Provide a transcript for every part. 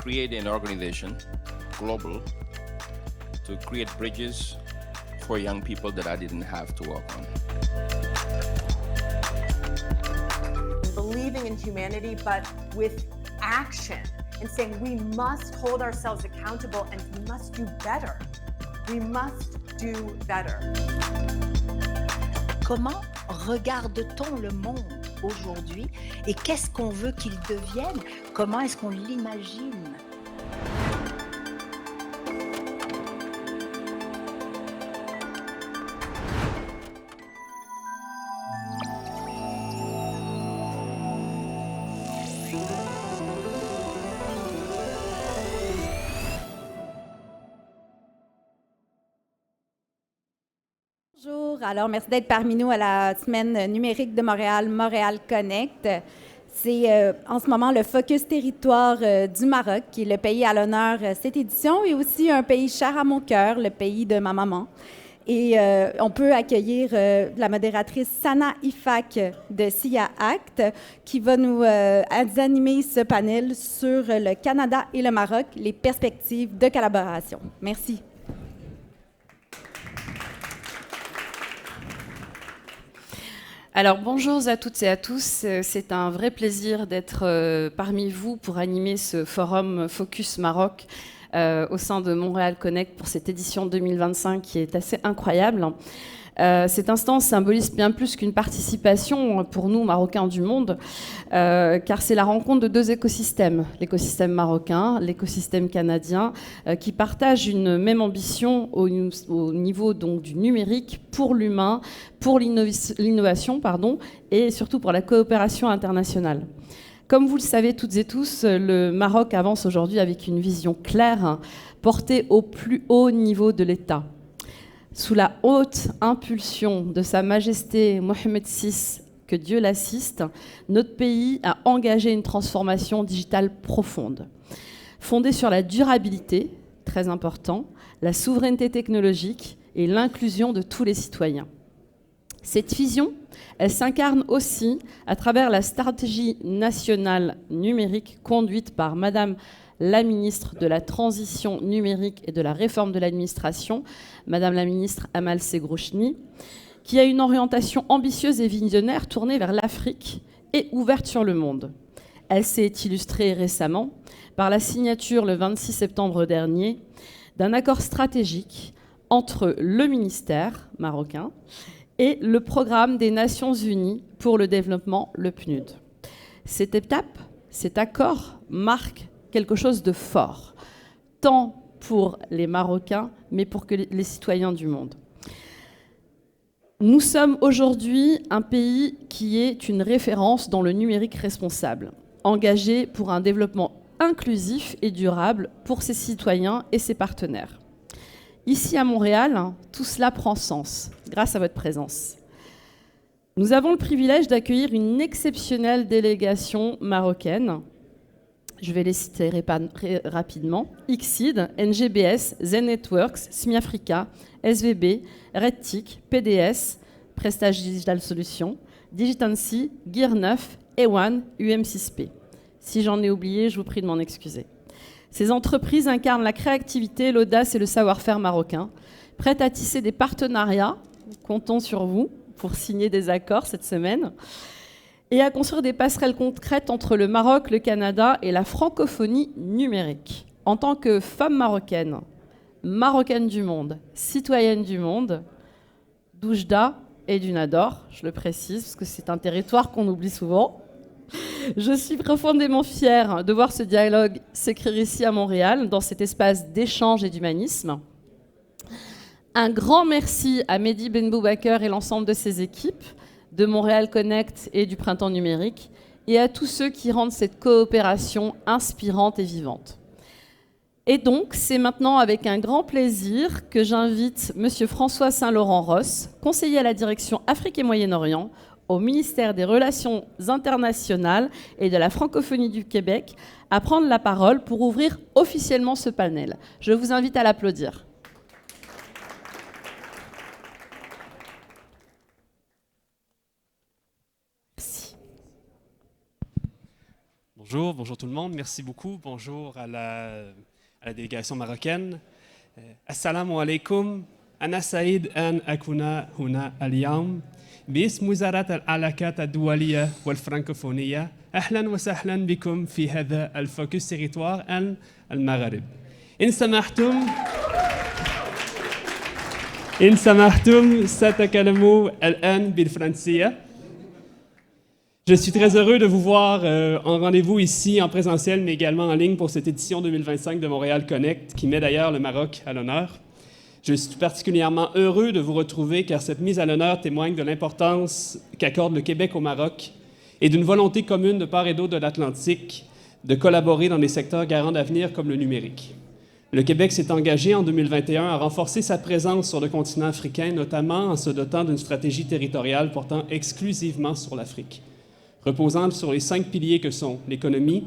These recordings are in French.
create an organization, global, to create bridges for young people that I didn't have to work on. Believing in humanity, but with action, and saying we must hold ourselves accountable and we must do better. We must do better. Comment regarde-t-on le monde aujourd'hui et qu'est-ce qu'on veut qu'il devienne? Comment est-ce qu'on l'imagine? Bonjour, alors merci d'être parmi nous à la semaine numérique de Montréal, Montréal Connect. C'est en ce moment le focus territoire du Maroc, qui est le pays à l'honneur cette édition, et aussi un pays cher à mon cœur, le pays de ma maman. Et on peut accueillir la modératrice Sana Ifak de SIA Act, qui va nous animer ce panel sur le Canada et le Maroc, les perspectives de collaboration. Merci. Alors bonjour à toutes et à tous, c'est un vrai plaisir d'être parmi vous pour animer ce forum Focus Maroc au sein de Montréal Connect pour cette édition 2025 qui est assez incroyable. Cette instance symbolise bien plus qu'une participation pour nous, Marocains du monde, car c'est la rencontre de deux écosystèmes, l'écosystème marocain, l'écosystème canadien, qui partagent une même ambition au niveau donc, du numérique pour l'humain, pour l'innovation, et surtout pour la coopération internationale. Comme vous le savez toutes et tous, le Maroc avance aujourd'hui avec une vision claire, portée au plus haut niveau de l'État. Sous la haute impulsion de Sa Majesté Mohamed VI, que Dieu l'assiste, notre pays a engagé une transformation digitale profonde, fondée sur la durabilité, très important, la souveraineté technologique et l'inclusion de tous les citoyens. Cette vision, elle s'incarne aussi à travers la stratégie nationale numérique conduite par Madame la ministre de la Transition numérique et de la réforme de l'administration, Madame la ministre Amal Seghrouchni, qui a une orientation ambitieuse et visionnaire tournée vers l'Afrique et ouverte sur le monde. Elle s'est illustrée récemment par la signature le 26 septembre dernier d'un accord stratégique entre le ministère marocain et le Programme des Nations Unies pour le développement, le PNUD. Cette étape, cet accord marque quelque chose de fort, tant pour les Marocains, mais pour que les citoyens du monde. Nous sommes aujourd'hui un pays qui est une référence dans le numérique responsable, engagé pour un développement inclusif et durable pour ses citoyens et ses partenaires. Ici à Montréal, tout cela prend sens grâce à votre présence. Nous avons le privilège d'accueillir une exceptionnelle délégation marocaine. Je vais les citer rapidement. ICSID, NGBS, Zen Networks, SMIAfrica, SVB, RedTIC, PDS, Prestage Digital Solutions, Digitancy, Gear9, E1, UM6P. Si j'en ai oublié, je vous prie de m'en excuser. Ces entreprises incarnent la créativité, l'audace et le savoir-faire marocain, prêtes à tisser des partenariats, comptons sur vous pour signer des accords cette semaine, et à construire des passerelles concrètes entre le Maroc, le Canada et la francophonie numérique. En tant que femme marocaine, marocaine du monde, citoyenne du monde, d'Oujda et du Nador, je le précise parce que c'est un territoire qu'on oublie souvent, je suis profondément fière de voir ce dialogue s'écrire ici à Montréal, dans cet espace d'échange et d'humanisme. Un grand merci à Mehdi Benboubaker et l'ensemble de ses équipes, de Montréal Connect et du Printemps numérique, et à tous ceux qui rendent cette coopération inspirante et vivante. Et donc, c'est maintenant avec un grand plaisir que j'invite M. François Saint-Laurent-Ross, conseiller à la direction Afrique et Moyen-Orient, au ministère des Relations internationales et de la francophonie du Québec, à prendre la parole pour ouvrir officiellement ce panel. Je vous invite à l'applaudir. Bonjour, bonjour tout le monde. Merci beaucoup. Bonjour à la délégation marocaine. Assalamu alaikum. أنا سعيد أن أكون هنا اليوم باسم وزارة العلاقات الدولية والفرنكوفونية. أهلا وسهلا بكم في هذا الفوكس تيريتوار المغرب. إن سمحتم سأتكلم الآن بالفرنسية. Je suis très heureux de vous voir en rendez-vous ici en présentiel, mais également en ligne pour cette édition 2025 de Montréal Connect, qui met d'ailleurs le Maroc à l'honneur. Je suis particulièrement heureux de vous retrouver car cette mise à l'honneur témoigne de l'importance qu'accorde le Québec au Maroc et d'une volonté commune de part et d'autre de l'Atlantique de collaborer dans des secteurs garants d'avenir comme le numérique. Le Québec s'est engagé en 2021 à renforcer sa présence sur le continent africain, notamment en se dotant d'une stratégie territoriale portant exclusivement sur l'Afrique, reposant sur les 5 piliers que sont l'économie,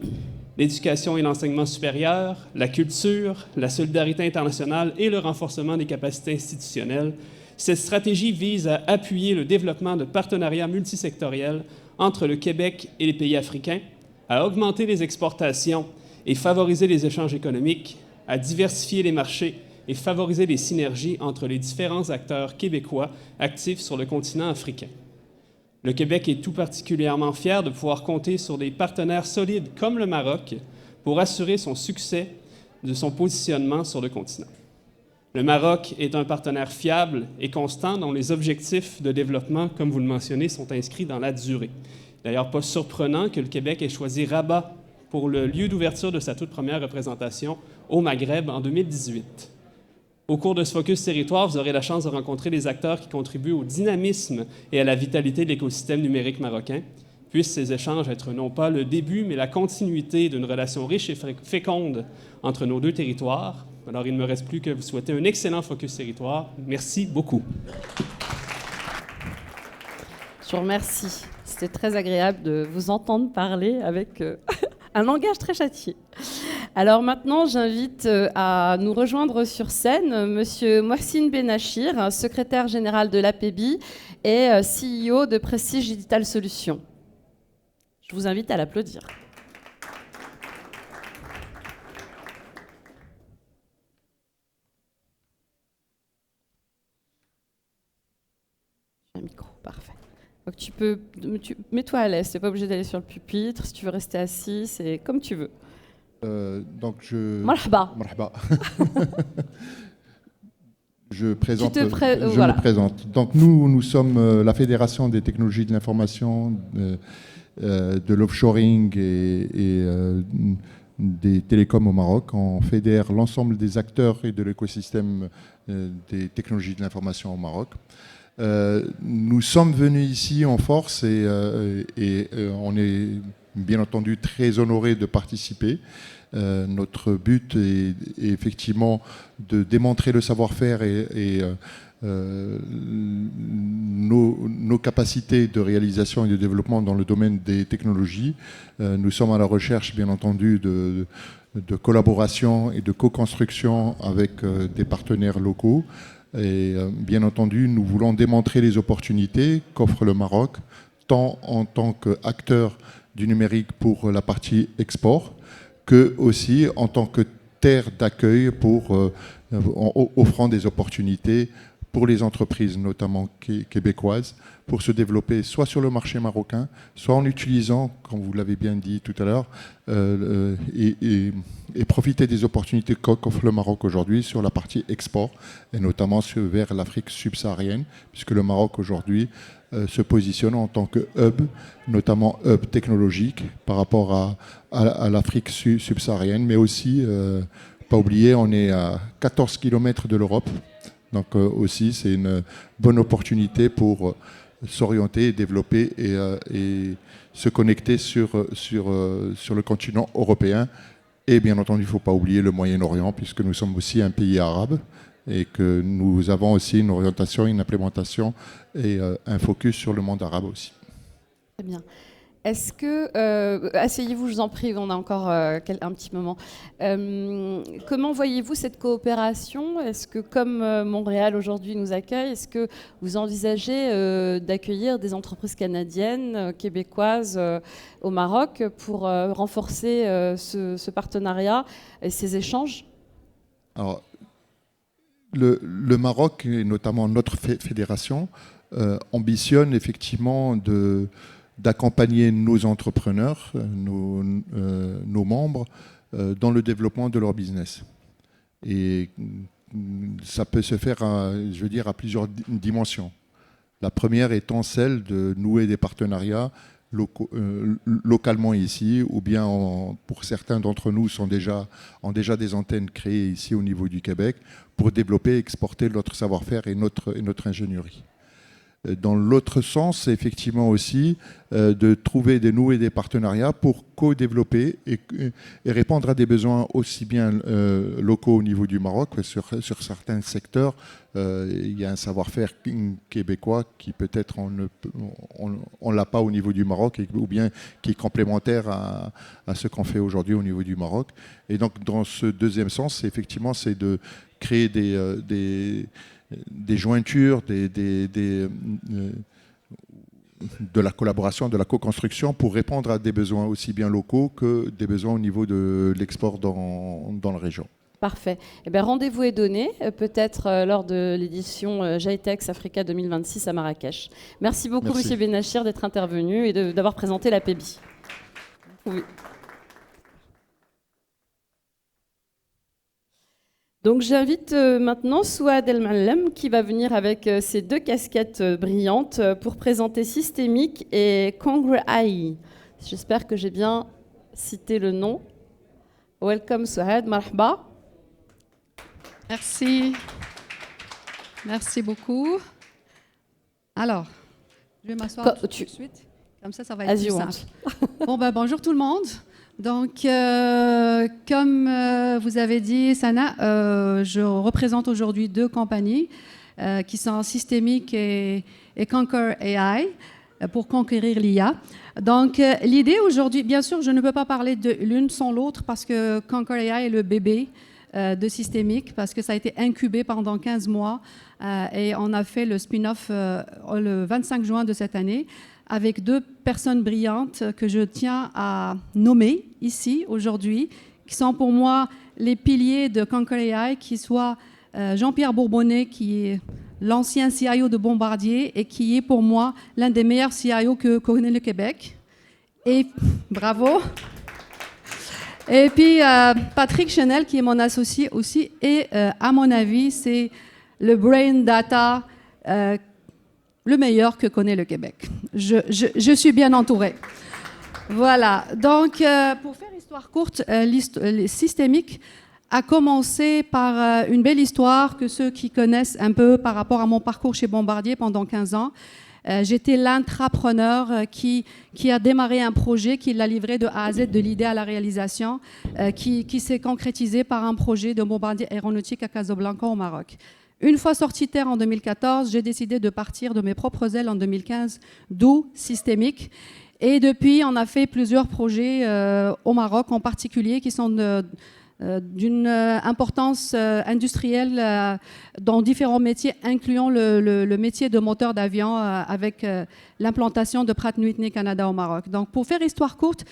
l'éducation et l'enseignement supérieur, la culture, la solidarité internationale et le renforcement des capacités institutionnelles. Cette stratégie vise à appuyer le développement de partenariats multisectoriels entre le Québec et les pays africains, à augmenter les exportations et favoriser les échanges économiques, à diversifier les marchés et favoriser les synergies entre les différents acteurs québécois actifs sur le continent africain. Le Québec est tout particulièrement fier de pouvoir compter sur des partenaires solides comme le Maroc pour assurer son succès de son positionnement sur le continent. Le Maroc est un partenaire fiable et constant dont les objectifs de développement, comme vous le mentionnez, sont inscrits dans la durée. D'ailleurs, pas surprenant que le Québec ait choisi Rabat pour le lieu d'ouverture de sa toute première représentation au Maghreb en 2018. Au cours de ce Focus Territoire, vous aurez la chance de rencontrer les acteurs qui contribuent au dynamisme et à la vitalité de l'écosystème numérique marocain. Puissent ces échanges être non pas le début, mais la continuité d'une relation riche et féconde entre nos deux territoires. Alors, il ne me reste plus que vous souhaiter un excellent Focus Territoire. Merci beaucoup. Je vous remercie. C'était très agréable de vous entendre parler avec un langage très châtié. Alors maintenant, j'invite à nous rejoindre sur scène Monsieur Mohsin Benachir, secrétaire général de l'APBI et CEO de Prestige Digital Solutions. Je vous invite à l'applaudir. Un micro, parfait. Donc mets-toi à l'aise, tu n'es pas obligé d'aller sur le pupitre, si tu veux rester assis, c'est comme tu veux. Donc je... Marhaba. Marhaba. Je voilà. me présente. Donc nous sommes la Fédération des technologies de l'information, de l'offshoring et des télécoms au Maroc. On fédère l'ensemble des acteurs et de l'écosystème des technologies de l'information au Maroc. Nous sommes venus ici en force et on est bien entendu très honorés de participer. Notre but est effectivement de démontrer le savoir-faire et nos capacités de réalisation et de développement dans le domaine des technologies. Nous sommes à la recherche, bien entendu, de collaboration et de co-construction avec des partenaires locaux. Et bien entendu, nous voulons démontrer les opportunités qu'offre le Maroc, tant en tant qu'acteur du numérique pour la partie export, que aussi en tant que terre d'accueil pour offrant des opportunités pour les entreprises, notamment québécoises, pour se développer soit sur le marché marocain, soit en utilisant, comme vous l'avez bien dit tout à l'heure, et profiter des opportunités qu'offre le Maroc aujourd'hui sur la partie export, et notamment vers l'Afrique subsaharienne, puisque le Maroc aujourd'hui se positionne en tant que hub, notamment hub technologique par rapport à l'Afrique subsaharienne, mais aussi, pas oublier, on est à 14 km de l'Europe, donc aussi c'est une bonne opportunité pour s'orienter, développer et se connecter sur le continent européen. Et bien entendu, il ne faut pas oublier le Moyen-Orient, puisque nous sommes aussi un pays arabe et que nous avons aussi une orientation, une implémentation et un focus sur le monde arabe aussi. Très bien. Est-ce que, asseyez-vous, je vous en prie, on a encore un petit moment. Comment voyez-vous cette coopération? Est-ce que, comme Montréal aujourd'hui nous accueille, est-ce que vous envisagez d'accueillir des entreprises canadiennes, québécoises au Maroc pour renforcer ce partenariat et ces échanges? Alors, le Maroc, et notamment notre fédération, ambitionne effectivement d'accompagner nos entrepreneurs, nos membres, dans le développement de leur business. Et ça peut se faire, je veux dire, à plusieurs dimensions. La première étant celle de nouer des partenariats localement ici, ou bien pour certains d'entre nous ont déjà des antennes créées ici au niveau du Québec pour développer et exporter notre savoir-faire et notre ingénierie. Dans l'autre sens, c'est effectivement aussi de nouer des partenariats pour co-développer et répondre à des besoins aussi bien locaux au niveau du Maroc, que sur certains secteurs, il y a un savoir-faire québécois qui peut-être on l'a pas au niveau du Maroc, ou bien qui est complémentaire à ce qu'on fait aujourd'hui au niveau du Maroc. Et donc dans ce deuxième sens, c'est de créer des jointures, de la collaboration, de la co-construction pour répondre à des besoins aussi bien locaux que des besoins au niveau de l'export dans la région. Parfait. Eh bien, rendez-vous est donné, peut-être lors de l'édition GITEX Africa 2026 à Marrakech. Merci beaucoup, Merci. Monsieur Benachir, d'être intervenu et d'avoir présenté la PEBI. Oui. Donc j'invite maintenant Souad El-Mallem qui va venir avec ses deux casquettes brillantes pour présenter Systémique et Conquer AI. J'espère que j'ai bien cité le nom. Welcome Souad, marhaba. Merci. Merci beaucoup. Alors, je vais m'asseoir tout de suite. Comme ça va être plus simple. Bonjour tout le monde. Donc, comme vous avez dit, Sana, je représente aujourd'hui deux compagnies qui sont Systémique et Conquer AI pour conquérir l'IA. Donc, l'idée aujourd'hui, bien sûr, je ne peux pas parler de l'une sans l'autre parce que Conquer AI est le bébé de Systémique parce que ça a été incubé pendant 15 mois et on a fait le spin-off le 25 juin de cette année avec deux personnes brillantes que je tiens à nommer ici aujourd'hui, qui sont pour moi les piliers de Conquer AI, qui soit Jean-Pierre Bourbonnet, qui est l'ancien CIO de Bombardier et qui est pour moi l'un des meilleurs CIO que connaît le Québec. Et bravo. Et puis Patrick Chenel, qui est mon associé aussi, et à mon avis, c'est le brain data le meilleur que connaît le Québec. Je suis bien entourée. Voilà. Donc, pour faire histoire courte, Systémique a commencé par une belle histoire que ceux qui connaissent un peu par rapport à mon parcours chez Bombardier pendant 15 ans. J'étais l'intrapreneur qui a démarré un projet, qui l'a livré de A à Z, de l'idée à la réalisation, qui s'est concrétisé par un projet de Bombardier Aéronautique à Casablanca au Maroc. Une fois sorti de terre en 2014, j'ai décidé de partir de mes propres ailes en 2015, d'où Systémique. Et depuis, on a fait plusieurs projets au Maroc en particulier qui sont d'une importance industrielle dans différents métiers, incluant le métier de moteur d'avion avec l'implantation de Pratt & Whitney Canada au Maroc. Donc, pour faire histoire courte,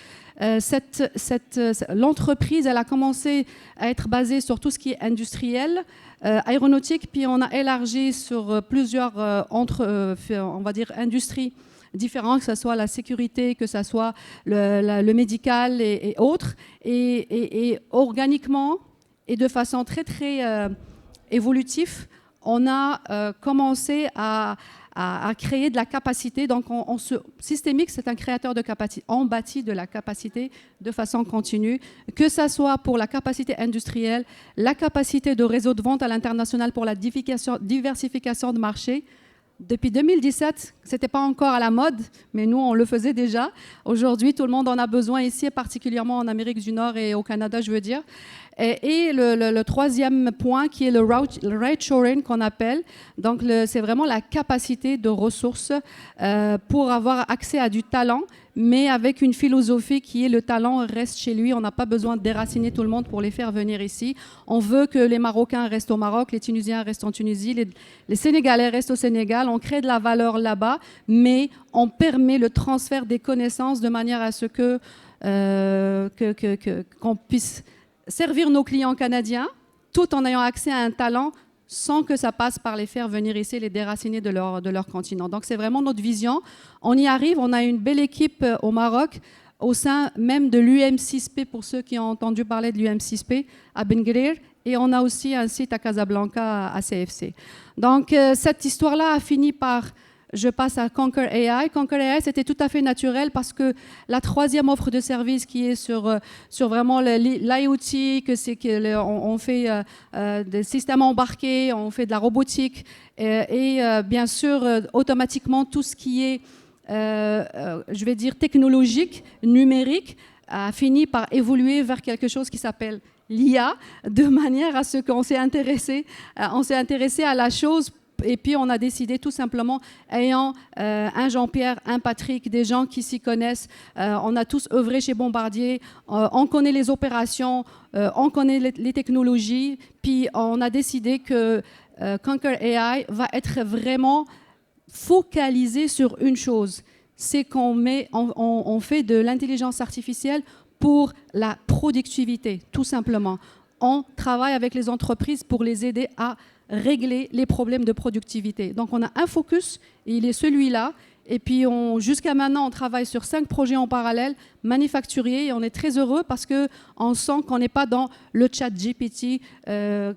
l'entreprise, elle a commencé à être basée sur tout ce qui est industriel, aéronautique, puis on a élargi sur plusieurs on va dire, industries différentes, que ce soit la sécurité, que ce soit le médical et autres. Et organiquement et de façon très, très évolutive, on a commencé à créer de la capacité. Donc, Systémique, c'est un créateur de capacité. On bâtit de la capacité de façon continue, que ce soit pour la capacité industrielle, la capacité de réseau de vente à l'international pour la diversification de marché. Depuis 2017, ce n'était pas encore à la mode, mais nous, on le faisait déjà. Aujourd'hui, tout le monde en a besoin ici, particulièrement en Amérique du Nord et au Canada, je veux dire. Et le troisième point, qui est le right shoring qu'on appelle. Donc, c'est vraiment la capacité de ressources pour avoir accès à du talent, mais avec une philosophie qui est le talent reste chez lui. On n'a pas besoin de déraciner tout le monde pour les faire venir ici. On veut que les Marocains restent au Maroc, les Tunisiens restent en Tunisie, les Sénégalais restent au Sénégal. On crée de la valeur là-bas, mais on permet le transfert des connaissances de manière à ce qu'on puisse servir nos clients canadiens tout en ayant accès à un talent sans que ça passe par les faire venir ici, les déraciner de leur continent. Donc c'est vraiment notre vision. On y arrive, on a une belle équipe au Maroc, au sein même de l'UM6P, pour ceux qui ont entendu parler de l'UM6P, à Ben Guerir, et on a aussi un site à Casablanca, à CFC. Donc cette histoire-là a fini par... Je passe à Conquer AI. Conquer AI, c'était tout à fait naturel parce que la troisième offre de service qui est sur vraiment l'IoT, on fait des systèmes embarqués, on fait de la robotique et bien sûr, automatiquement, tout ce qui est, je vais dire, technologique, numérique, a fini par évoluer vers quelque chose qui s'appelle l'IA, de manière à ce qu'on s'est intéressé à la chose. Et puis, on a décidé tout simplement, ayant un Jean-Pierre, un Patrick, des gens qui s'y connaissent, on a tous œuvré chez Bombardier, on connaît les opérations, on connaît les technologies, puis on a décidé que Conquer AI va être vraiment focalisé sur une chose, c'est on fait de l'intelligence artificielle pour la productivité, tout simplement. On travaille avec les entreprises pour les aider à régler les problèmes de productivité. Donc on a un focus, et il est celui-là. Et puis jusqu'à maintenant, on travaille sur 5 projets en parallèle, manufacturiers, et on est très heureux parce qu'on sent qu'on n'est pas dans le chat GPT,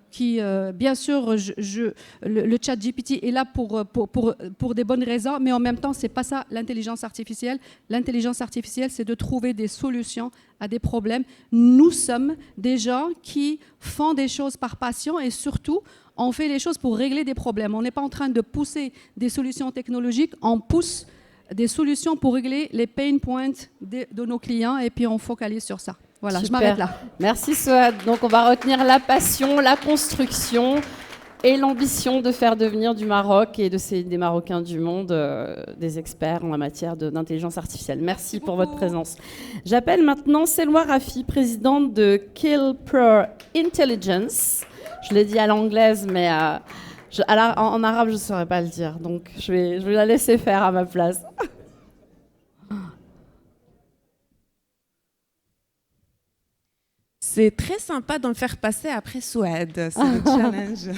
qui, bien sûr, le chat GPT est là pour des bonnes raisons, mais en même temps, c'est pas ça l'intelligence artificielle. L'intelligence artificielle, c'est de trouver des solutions à des problèmes. Nous sommes des gens qui font des choses par passion et surtout, on fait les choses pour régler des problèmes. On n'est pas en train de pousser des solutions technologiques, on pousse des solutions pour régler les pain points de nos clients et puis on focalise sur ça. Voilà, Super. Je m'arrête là. Merci Souad. Donc on va retenir la passion, la construction et l'ambition de faire devenir du Maroc et des Marocains du monde des experts en la matière d'intelligence artificielle. Merci pour votre présence. J'appelle maintenant Selwa Rafi, présidente de Kill Pro Intelligence. Je l'ai dit à l'anglaise, mais en arabe, je ne saurais pas le dire. Donc, je vais la laisser faire à ma place. C'est très sympa de le faire passer après Souad. C'est le challenge.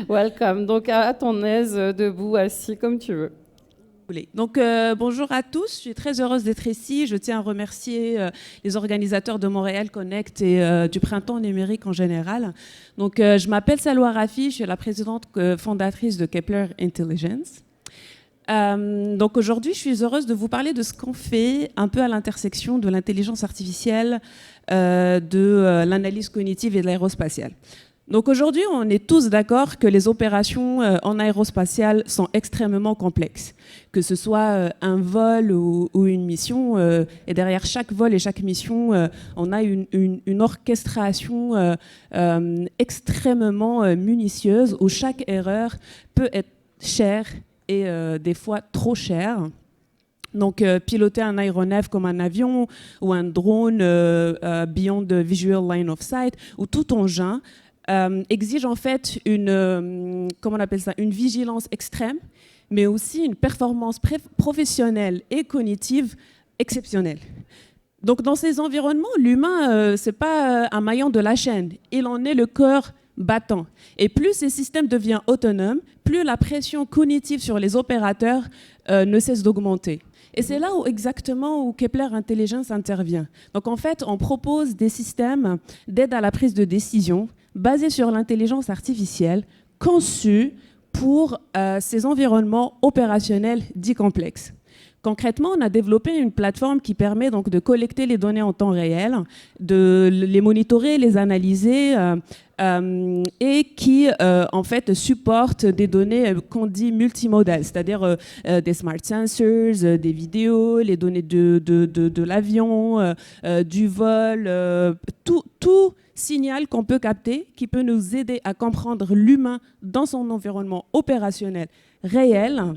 Welcome. Donc, à ton aise, debout, assis, comme tu veux. Donc, bonjour à tous. Je suis très heureuse d'être ici. Je tiens à remercier les organisateurs de Montréal Connect et du Printemps numérique en général. Donc, je m'appelle Selwa Rafi. Je suis la présidente fondatrice de Kepler Intelligence. Donc, aujourd'hui, je suis heureuse de vous parler de ce qu'on fait un peu à l'intersection de l'intelligence artificielle, de l'analyse cognitive et de l'aérospatiale. Donc aujourd'hui, on est tous d'accord que les opérations en aérospatiale sont extrêmement complexes, que ce soit un vol ou une mission. Et derrière chaque vol et chaque mission, on a une orchestration extrêmement minutieuse où chaque erreur peut être chère et des fois trop chère. Donc, piloter un aéronef comme un avion ou un drone beyond the visual line of sight ou tout engin exige en fait une vigilance extrême, mais aussi une performance professionnelle et cognitive exceptionnelle. Donc dans ces environnements, l'humain, c'est pas un maillon de la chaîne, il en est le cœur battant. Et plus ces systèmes deviennent autonomes, plus la pression cognitive sur les opérateurs ne cesse d'augmenter. Et c'est là exactement où Kepler Intelligence intervient. Donc en fait, on propose des systèmes d'aide à la prise de décision basés sur l'intelligence artificielle, conçus pour ces environnements opérationnels dits complexes. Concrètement, on a développé une plateforme qui permet donc de collecter les données en temps réel, de les monitorer, les analyser et qui en fait supporte des données qu'on dit multimodales, c'est-à-dire des smart sensors, des vidéos, les données de l'avion, du vol, tout signal qu'on peut capter qui peut nous aider à comprendre l'humain dans son environnement opérationnel réel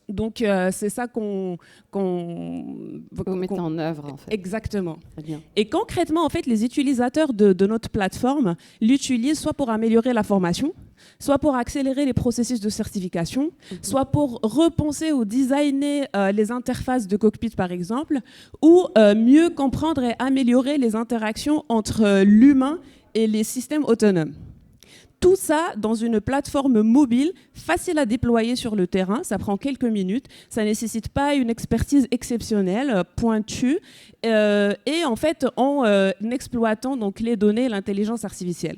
Donc, c'est ça qu'on vous mettez en œuvre, en fait. Exactement. Très bien. Et concrètement, en fait, les utilisateurs de notre plateforme l'utilisent soit pour améliorer la formation, soit pour accélérer les processus de certification, soit pour repenser ou designer les interfaces de cockpit, par exemple, ou mieux comprendre et améliorer les interactions entre l'humain et les systèmes autonomes. Tout ça dans une plateforme mobile, facile à déployer sur le terrain, ça prend quelques minutes, ça ne nécessite pas une expertise exceptionnelle, pointue, et en fait en exploitant donc les données et l'intelligence artificielle.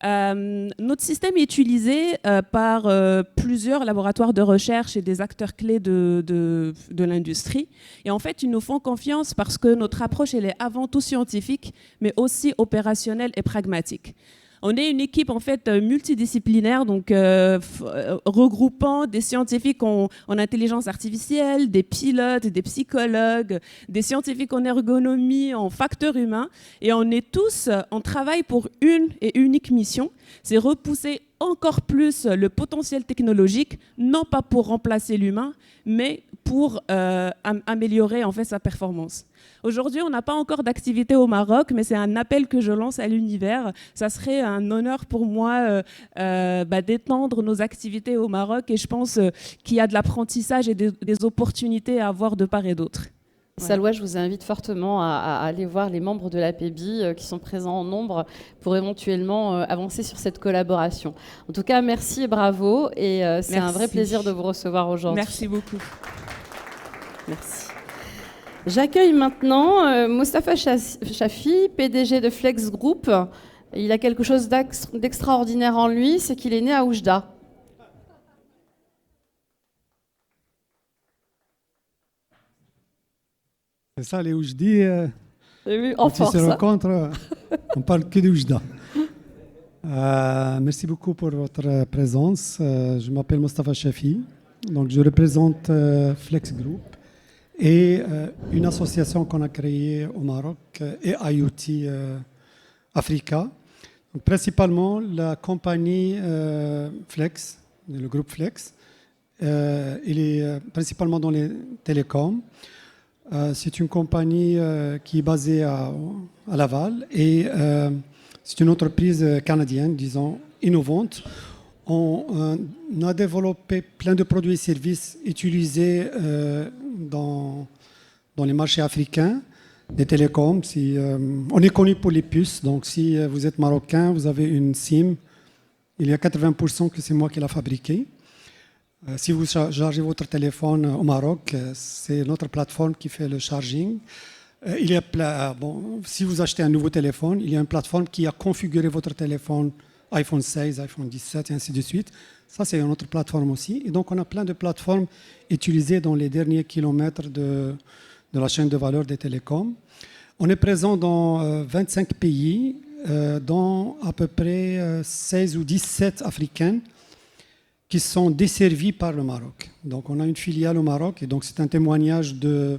Notre système est utilisé par plusieurs laboratoires de recherche et des acteurs clés de l'industrie. Et en fait, ils nous font confiance parce que notre approche, elle est avant tout scientifique, mais aussi opérationnelle et pragmatique. On est une équipe en fait multidisciplinaire, donc regroupant des scientifiques en intelligence artificielle, des pilotes, des psychologues, des scientifiques en ergonomie, en facteurs humains. Et on travaille pour une et unique mission, c'est repousser encore plus le potentiel technologique, non pas pour remplacer l'humain, mais pour améliorer en fait sa performance. Aujourd'hui, on n'a pas encore d'activité au Maroc, mais c'est un appel que je lance à l'univers. Ça serait un honneur pour moi d'étendre nos activités au Maroc, et je pense qu'il y a de l'apprentissage et des opportunités à avoir de part et d'autre. Salwa, je vous invite fortement à aller voir les membres de l'APEBI qui sont présents en nombre pour éventuellement avancer sur cette collaboration. En tout cas, merci et bravo. Et c'est un vrai plaisir de vous recevoir aujourd'hui. Merci beaucoup. Merci. J'accueille maintenant Mostafa Chafi, PDG de Flex Group. Il a quelque chose d'extraordinaire en lui, c'est qu'il est né à Oujda. C'est ça, les Oujdi. Quand ils se rencontrent, on parle que de Oujda. Merci beaucoup pour votre présence. Je m'appelle Mostafa Chafi. Donc, je représente Flex Group et une association qu'on a créée au Maroc, et IoT Africa. Donc, principalement, la compagnie Flex, le groupe Flex, il est principalement dans les télécoms. C'est une compagnie qui est basée à Laval, et c'est une entreprise canadienne, disons, innovante. On a développé plein de produits et services utilisés dans les marchés africains, des télécoms. On est connu pour les puces, donc si vous êtes marocain, vous avez une SIM, il y a 80% que c'est moi qui l'ai fabriqué. Si vous chargez votre téléphone au Maroc, c'est notre plateforme qui fait le charging. Si vous achetez un nouveau téléphone, il y a une plateforme qui a configuré votre téléphone iPhone 16, iPhone 17 et ainsi de suite. Ça, c'est une autre plateforme aussi. Et donc, on a plein de plateformes utilisées dans les derniers kilomètres de la chaîne de valeur des télécoms. On est présent dans 25 pays, dont à peu près 16 ou 17 africaines, qui sont desservis par le Maroc. Donc, on a une filiale au Maroc, et donc c'est un témoignage de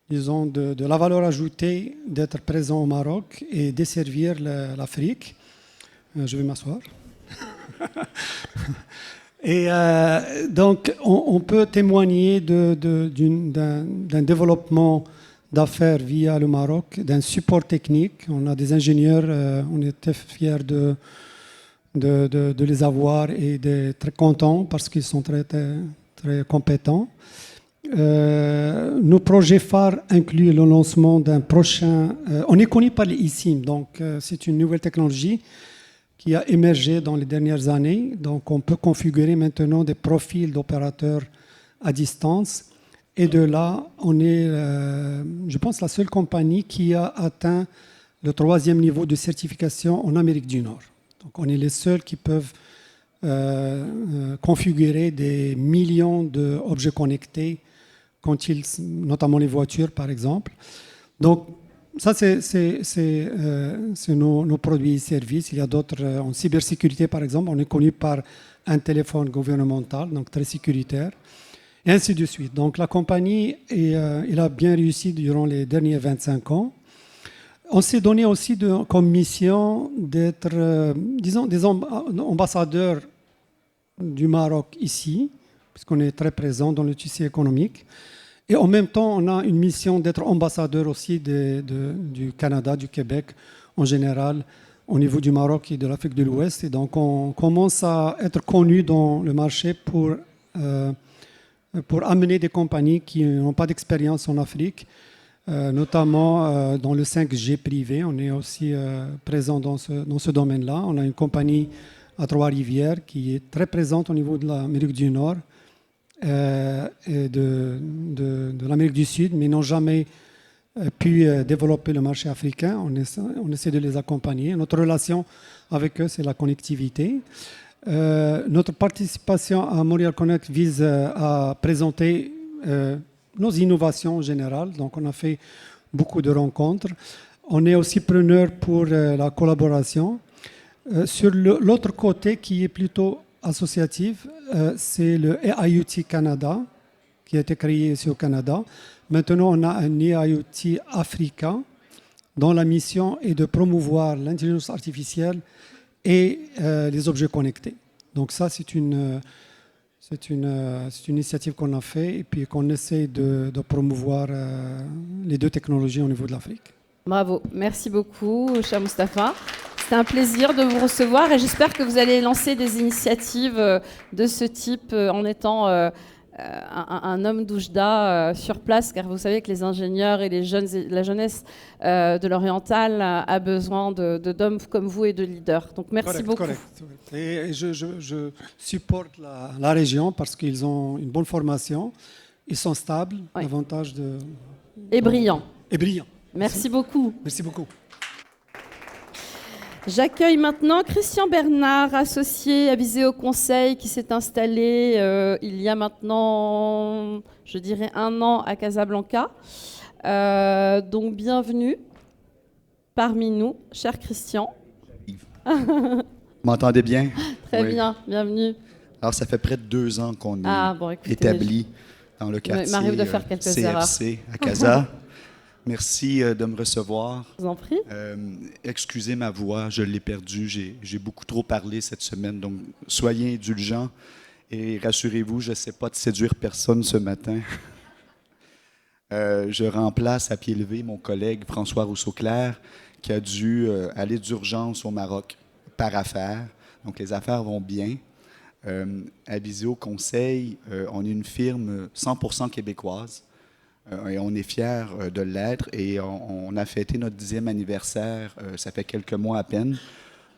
la valeur ajoutée d'être présent au Maroc et desservir l'Afrique. Je vais m'asseoir. Et donc, on peut témoigner d'un développement d'affaires via le Maroc, d'un support technique. On a des ingénieurs, on était fiers de les avoir et d'être très contents parce qu'ils sont très, très, très compétents. Nos projets phares incluent le lancement d'un prochain... on est connu par les eSIM, donc c'est une nouvelle technologie qui a émergé dans les dernières années. Donc on peut configurer maintenant des profils d'opérateurs à distance. Et de là, on est, je pense, la seule compagnie qui a atteint le 3e niveau de certification en Amérique du Nord. Donc, on est les seuls qui peuvent configurer des millions d'objets connectés, notamment les voitures, par exemple. Donc, ça, c'est nos produits et services. Il y a d'autres en cybersécurité, par exemple. On est connu par un téléphone gouvernemental, donc très sécuritaire, et ainsi de suite. Donc, la compagnie, elle a bien réussi durant les derniers 25 ans. On s'est donné aussi comme mission d'être, disons, des ambassadeurs du Maroc ici, puisqu'on est très présent dans le tissu économique. Et en même temps, on a une mission d'être ambassadeur aussi du Canada, du Québec en général, au niveau du Maroc et de l'Afrique de l'Ouest. Et donc, on commence à être connu dans le marché pour amener des compagnies qui n'ont pas d'expérience en Afrique, notamment dans le 5G privé. On est aussi présent dans ce domaine-là. On a une compagnie à Trois-Rivières qui est très présente au niveau de l'Amérique du Nord et de l'Amérique du Sud, mais n'ont jamais pu développer le marché africain. On essaie de les accompagner. Notre relation avec eux, c'est la connectivité. Notre participation à Montréal Connect vise à présenter nos innovations en général. Donc, on a fait beaucoup de rencontres. On est aussi preneur pour la collaboration. Sur l'autre côté, qui est plutôt associatif, c'est le AIoT Canada, qui a été créé ici au Canada. Maintenant, on a un AIoT Africa, dont la mission est de promouvoir l'intelligence artificielle et les objets connectés. Donc ça, c'est une initiative qu'on a faite et puis qu'on essaie de promouvoir les deux technologies au niveau de l'Afrique. Bravo, merci beaucoup, cher Moustapha. C'est un plaisir de vous recevoir et j'espère que vous allez lancer des initiatives de ce type en étant un homme d'Oujda sur place, car vous savez que les ingénieurs et la jeunesse de l'Oriental a besoin d'hommes comme vous et de leaders. Donc merci beaucoup. Correct. Et je supporte la région parce qu'ils ont une bonne formation, ils sont stables, davantage de... Et brillants. Et brillants. Merci beaucoup. Merci beaucoup. J'accueille maintenant Christian Bernard, associé à Viséo Conseil, qui s'est installé il y a maintenant, je dirais, 1 an à Casablanca. Donc bienvenue parmi nous, cher Christian. Vous m'entendez bien? Très bien, bienvenue. Alors, ça fait près de 2 ans qu'on est établi dans le quartier m'arrive de faire quelques CRC à Casa. Merci de me recevoir. Je vous en prie. Excusez ma voix, je l'ai perdue. J'ai beaucoup trop parlé cette semaine, donc soyez indulgents et rassurez-vous, je ne sais pas de séduire personne ce matin. Je remplace à pied levé mon collègue François Rousseau-Clair qui a dû aller d'urgence au Maroc par affaires. Donc les affaires vont bien. À Viséo Conseil, on est une firme 100% québécoise. Et on est fiers de l'être et on a fêté notre 10e anniversaire, ça fait quelques mois à peine.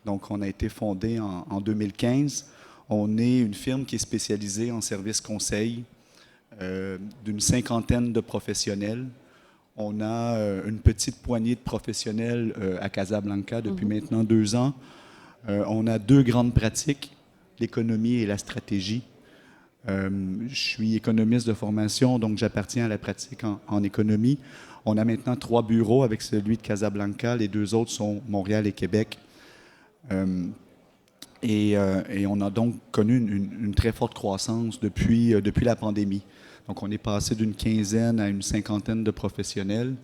Donc, on a été fondé en 2015. On est une firme qui est spécialisée en services conseils d'une 50aine de professionnels. On a une petite poignée de professionnels à Casablanca depuis maintenant 2 ans. On a 2 grandes pratiques, l'économie et la stratégie. Je suis économiste de formation, donc j'appartiens à la pratique en économie. On a maintenant 3 bureaux avec celui de Casablanca. Les 2 autres sont Montréal et Québec. Et on a donc connu une très forte croissance depuis la pandémie. Donc, on est passé d'une 15aine à une 50aine de professionnels.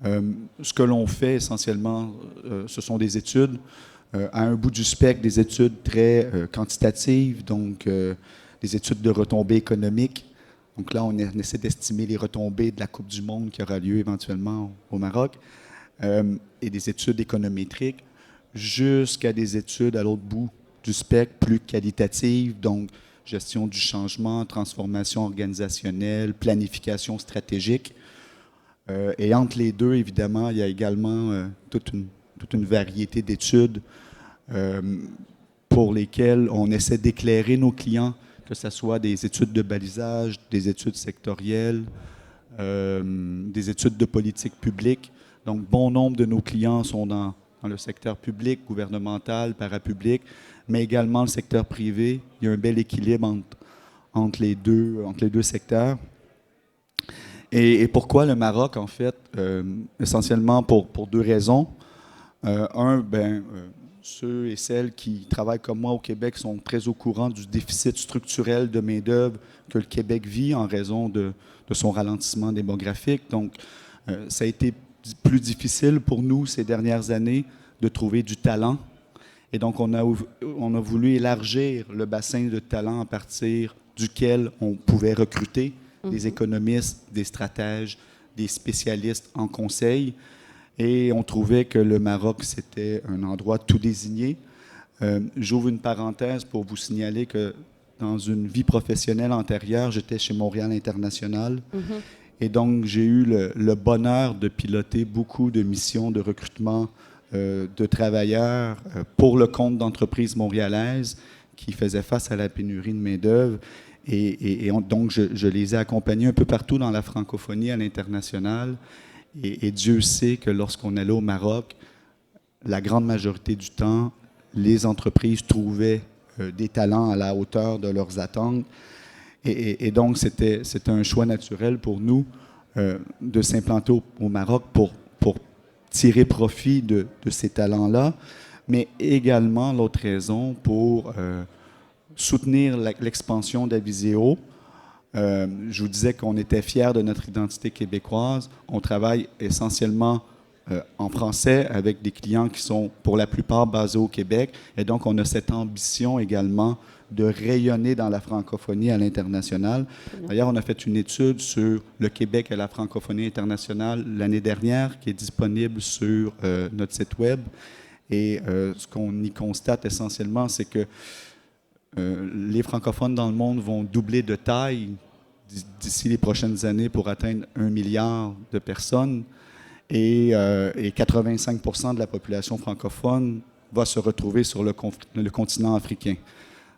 Ce que l'on fait essentiellement, ce sont des études. À un bout du spectre, des études très quantitatives, donc des études de retombées économiques. Donc là, on essaie d'estimer les retombées de la Coupe du Monde qui aura lieu éventuellement au Maroc, et des études économétriques, jusqu'à des études à l'autre bout du spectre, plus qualitatives, donc gestion du changement, transformation organisationnelle, planification stratégique. Et entre les deux, évidemment, il y a également toute une variété d'études pour lesquelles on essaie d'éclairer nos clients, que ce soit des études de balisage, des études sectorielles, des études de politique publique. Donc, bon nombre de nos clients sont dans le secteur public, gouvernemental, parapublic, mais également le secteur privé. Il y a un bel équilibre entre les deux secteurs. Et pourquoi le Maroc, en fait? Essentiellement pour 2 raisons. Ceux et celles qui travaillent comme moi au Québec sont très au courant du déficit structurel de main-d'œuvre que le Québec vit en raison de son ralentissement démographique. Donc, ça a été plus difficile pour nous ces dernières années de trouver du talent. Et donc, on a voulu élargir le bassin de talent à partir duquel on pouvait recruter des économistes, des stratèges, des spécialistes en conseil. Et on trouvait que le Maroc, c'était un endroit tout désigné. J'ouvre une parenthèse pour vous signaler que dans une vie professionnelle antérieure, j'étais chez Montréal International. Et donc, j'ai eu le bonheur de piloter beaucoup de missions de recrutement de travailleurs pour le compte d'entreprises montréalaises qui faisaient face à la pénurie de main-d'œuvre. Donc, je les ai accompagnés un peu partout dans la francophonie à l'international. Et Dieu sait que lorsqu'on allait au Maroc, la grande majorité du temps, les entreprises trouvaient des talents à la hauteur de leurs attentes. Et donc, c'était un choix naturel pour nous de s'implanter au Maroc pour tirer profit de ces talents-là, mais également, l'autre raison, pour soutenir l'expansion d'Aviseo. Je vous disais qu'on était fiers de notre identité québécoise. On travaille essentiellement en français avec des clients qui sont pour la plupart basés au Québec. Et donc, on a cette ambition également de rayonner dans la francophonie à l'international. D'ailleurs, on a fait une étude sur le Québec et la francophonie internationale l'année dernière qui est disponible sur notre site web. Et ce qu'on y constate essentiellement, c'est que les francophones dans le monde vont doubler de taille d'ici les prochaines années pour atteindre 1 milliard de personnes. Et 85% de la population francophone va se retrouver sur le continent africain.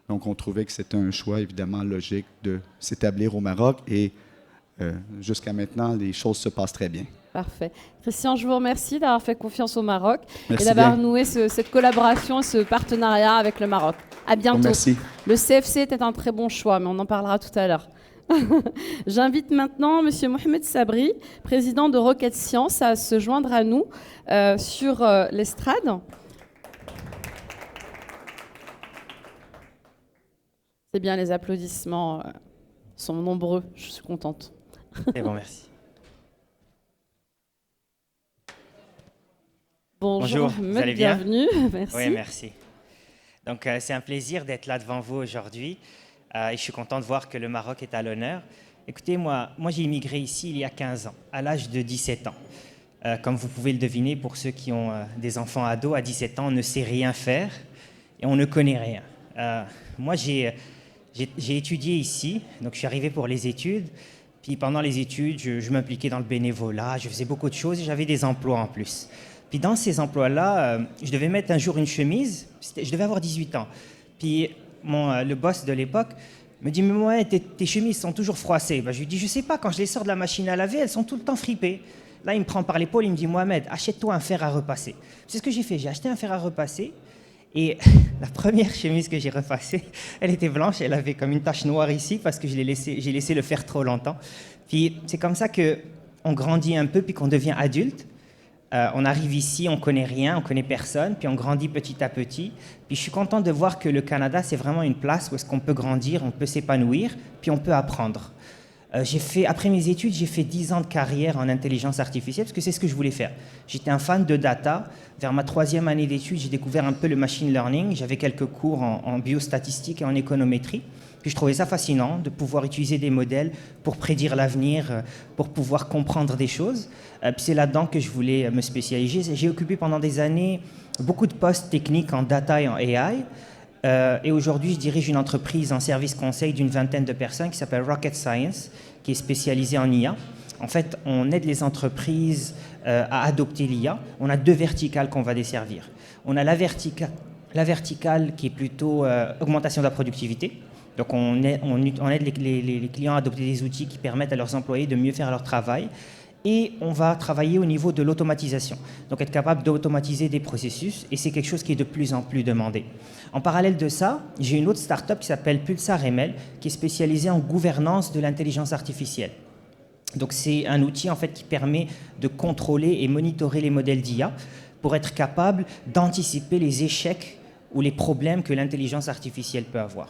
Donc, on trouvait que c'était un choix évidemment logique de s'établir au Maroc et jusqu'à maintenant, les choses se passent très bien. Parfait. Christian, je vous remercie d'avoir fait confiance au Maroc. Merci et d'avoir bien. noué cette collaboration, ce partenariat avec le Maroc. À bientôt. Merci. Le CFC était un très bon choix, mais on en parlera tout à l'heure. J'invite maintenant M. Mohamed Sabri, président de Rocket Science, à se joindre à nous sur l'estrade. C'est bien, les applaudissements sont nombreux, je suis contente. C'est bon, merci. Bonjour, vous allez bien? Bienvenue, merci. Oui, merci. Donc, c'est un plaisir d'être là devant vous aujourd'hui et je suis content de voir que le Maroc est à l'honneur. Écoutez, moi j'ai immigré ici il y a 15 ans, à l'âge de 17 ans. Comme vous pouvez le deviner, pour ceux qui ont des enfants ados, à 17 ans, on ne sait rien faire et on ne connaît rien. Moi, j'ai étudié ici, donc je suis arrivé pour les études. Puis pendant les études, je m'impliquais dans le bénévolat, je faisais beaucoup de choses et j'avais des emplois en plus. Puis dans ces emplois-là, je devais mettre un jour une chemise, je devais avoir 18 ans. Puis le boss de l'époque me dit « Mais moi, tes chemises sont toujours froissées. » Je lui dis « Je sais pas, quand je les sors de la machine à laver, elles sont tout le temps fripées. » Là, il me prend par l'épaule, il me dit « Mohamed, achète-toi un fer à repasser. » C'est ce que j'ai fait, j'ai acheté un fer à repasser. Et la première chemise que j'ai repassée, elle était blanche, elle avait comme une tache noire ici parce que j'ai laissé le faire trop longtemps. Puis c'est comme ça qu'on grandit un peu puis qu'on devient adulte. On arrive ici, on connaît rien, on connaît personne, puis on grandit petit à petit. Puis je suis content de voir que le Canada, c'est vraiment une place où est-ce qu'on peut grandir, on peut s'épanouir, puis on peut apprendre. Après mes études, j'ai fait 10 ans de carrière en intelligence artificielle parce que c'est ce que je voulais faire. J'étais un fan de data. Vers ma 3e année d'études, j'ai découvert un peu le machine learning. J'avais quelques cours en biostatistique et en économétrie. Puis je trouvais ça fascinant de pouvoir utiliser des modèles pour prédire l'avenir, pour pouvoir comprendre des choses. Puis c'est là-dedans que je voulais me spécialiser. J'ai occupé pendant des années beaucoup de postes techniques en data et en AI. Et aujourd'hui, je dirige une entreprise en service conseil d'une 20aine de personnes qui s'appelle Rocket Science, qui est spécialisée en IA. En fait, on aide les entreprises à adopter l'IA. On a 2 verticales qu'on va desservir. On a la verticale qui est plutôt augmentation de la productivité. Donc, on aide les clients à adopter des outils qui permettent à leurs employés de mieux faire leur travail. Et on va travailler au niveau de l'automatisation. Donc, être capable d'automatiser des processus, et c'est quelque chose qui est de plus en plus demandé. En parallèle de ça, j'ai une autre start-up qui s'appelle Pulsar ML, qui est spécialisée en gouvernance de l'intelligence artificielle. Donc, c'est un outil en fait qui permet de contrôler et monitorer les modèles d'IA pour être capable d'anticiper les échecs ou les problèmes que l'intelligence artificielle peut avoir.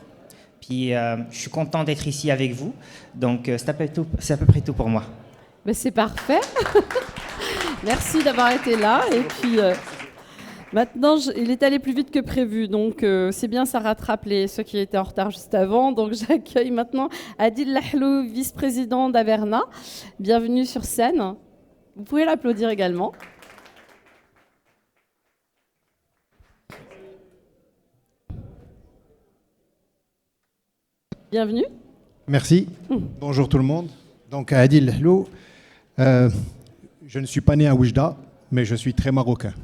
Puis, je suis content d'être ici avec vous. Donc, c'est à peu près tout pour moi. Ben c'est parfait. Merci d'avoir été là. Et puis, Maintenant, il est allé plus vite que prévu, donc c'est bien, ça rattrape ceux qui étaient en retard juste avant. Donc j'accueille maintenant Adil Lahlou, vice-président d'Averna. Bienvenue sur scène. Vous pouvez l'applaudir également. Bienvenue. Merci. Bonjour tout le monde. Donc Adil Lahlou, je ne suis pas né à Oujda, mais je suis très marocain.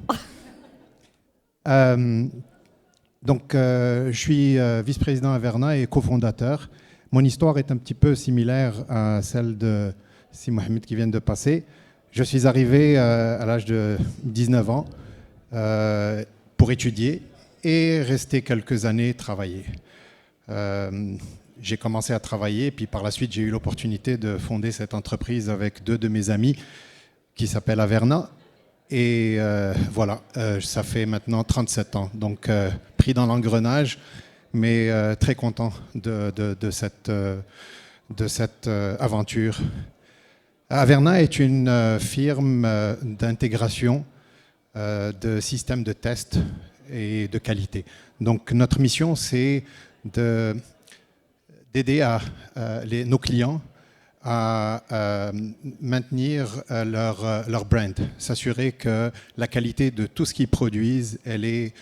Je suis vice-président à Averna et cofondateur. Mon histoire est un petit peu similaire à celle de Si Mohamed qui vient de passer. Je suis arrivé à l'âge de 19 ans pour étudier et rester quelques années travailler. J'ai commencé à travailler, puis par la suite, j'ai eu l'opportunité de fonder cette entreprise avec 2 de mes amis qui s'appellent Averna. Et voilà, ça fait maintenant 37 ans. Donc, pris dans l'engrenage, mais très content de cette aventure. Averna est une firme d'intégration de systèmes de test et de qualité. Donc, notre mission, c'est d'aider nos clients à maintenir leur brand, s'assurer que la qualité de tout ce qu'ils produisent, elle est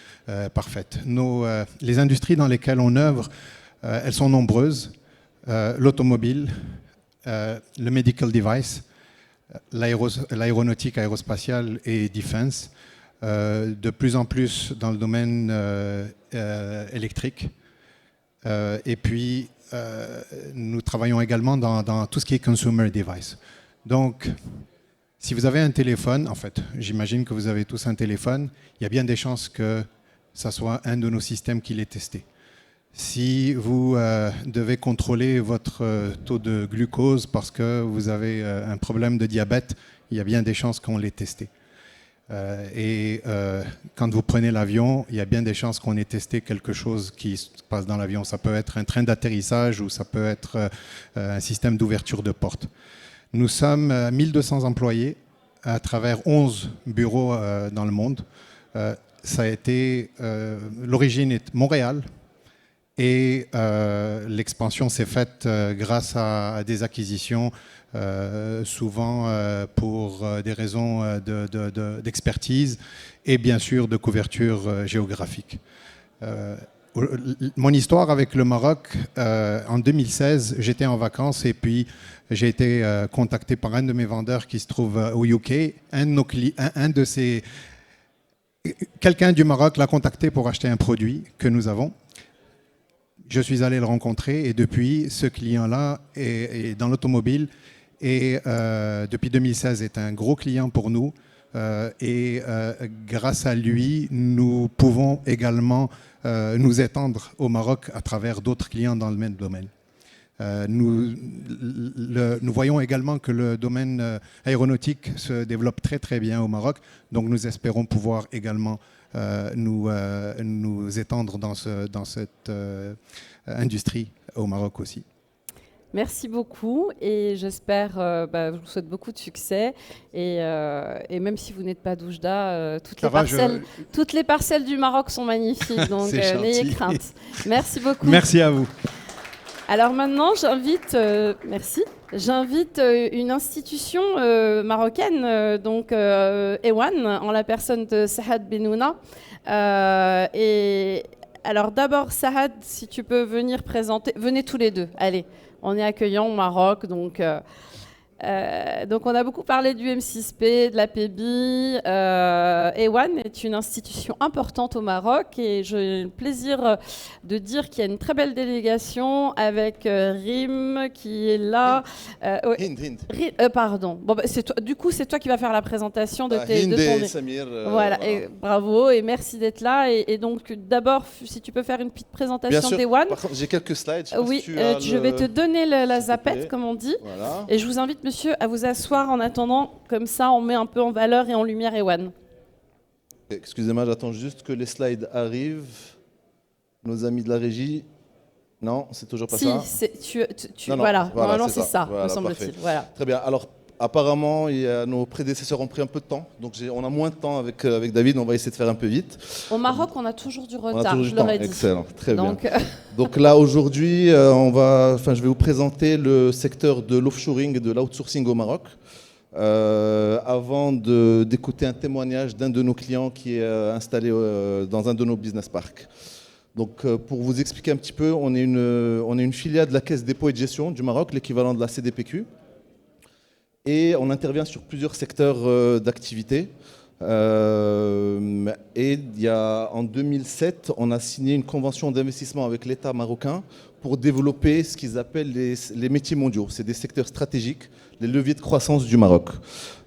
parfaite. Les industries dans lesquelles on œuvre, elles sont nombreuses. L'automobile, le medical device, l'aéronautique, aérospatiale et defense, de plus en plus dans le domaine électrique. Et puis, nous travaillons également dans tout ce qui est consumer device. Donc, si vous avez un téléphone, en fait, j'imagine que vous avez tous un téléphone, il y a bien des chances que ça soit un de nos systèmes qui l'ait testé. Si vous devez contrôler votre taux de glucose parce que vous avez un problème de diabète, il y a bien des chances qu'on l'ait testé. Quand vous prenez l'avion, il y a bien des chances qu'on ait testé quelque chose qui se passe dans l'avion. Ça peut être un train d'atterrissage ou ça peut être un système d'ouverture de porte. Nous sommes 1200 employés à travers 11 bureaux dans le monde. L'origine est Montréal et l'expansion s'est faite grâce à des acquisitions souvent pour des raisons d'expertise et bien sûr de couverture géographique. Mon histoire avec le Maroc, en 2016, j'étais en vacances et puis j'ai été contacté par un de mes vendeurs qui se trouve au UK. Quelqu'un du Maroc l'a contacté pour acheter un produit que nous avons. Je suis allé le rencontrer et depuis, ce client-là est dans l'automobile et depuis 2016 est un gros client pour nous. Grâce à lui, nous pouvons également nous étendre au Maroc à travers d'autres clients dans le même domaine. Nous voyons également que le domaine aéronautique se développe très très bien au Maroc, donc nous espérons pouvoir également nous étendre dans cette industrie au Maroc aussi. Merci beaucoup et j'espère, je vous souhaite beaucoup de succès et même si vous n'êtes pas d'Oujda, toutes les parcelles du Maroc sont magnifiques, donc n'ayez crainte. Merci beaucoup. Merci à vous. Alors maintenant, j'invite une institution marocaine, donc Ewan, en la personne de Sahad Benouna. Et alors d'abord, Sahad, si tu peux venir présenter, venez tous les deux, allez. On est accueillant au Maroc, donc on a beaucoup parlé du M6P, de la PEBI. Ewan est une institution importante au Maroc et j'ai le plaisir de dire qu'il y a une très belle délégation avec Rim qui est là. Pardon. Bon, du coup, c'est toi qui vas faire la présentation de ton... Samir, voilà. Et bravo et merci d'être là. Et donc, d'abord, si tu peux faire une petite présentation d'Ewan. Par contre, j'ai quelques slides. Je vais te donner la zapette, comme on dit. Voilà. Et je vous invite, monsieur, à vous asseoir en attendant. Comme ça, on met un peu en valeur et en lumière Ewan. Excusez-moi, j'attends juste que les slides arrivent. Nos amis de la régie. Non, c'est toujours pas ça. Voilà, normalement c'est ça, me semble-t-il. Voilà. Très bien. Alors, apparemment, nos prédécesseurs ont pris un peu de temps, donc on a moins de temps avec David, on va essayer de faire un peu vite. Au Maroc, on a toujours du retard, On a toujours je l'aurais dit. Excellent, très bien. Donc, donc là, aujourd'hui, je vais vous présenter le secteur de l'offshoring et de l'outsourcing au Maroc, avant d'écouter un témoignage d'un de nos clients qui est installé dans un de nos business parks. Donc, pour vous expliquer un petit peu, on est une filiale de la Caisse dépôt et de gestion du Maroc, l'équivalent de la CDPQ. Et on intervient sur plusieurs secteurs d'activité. Et en 2007, on a signé une convention d'investissement avec l'État marocain pour développer ce qu'ils appellent les métiers mondiaux. C'est des secteurs stratégiques, les leviers de croissance du Maroc.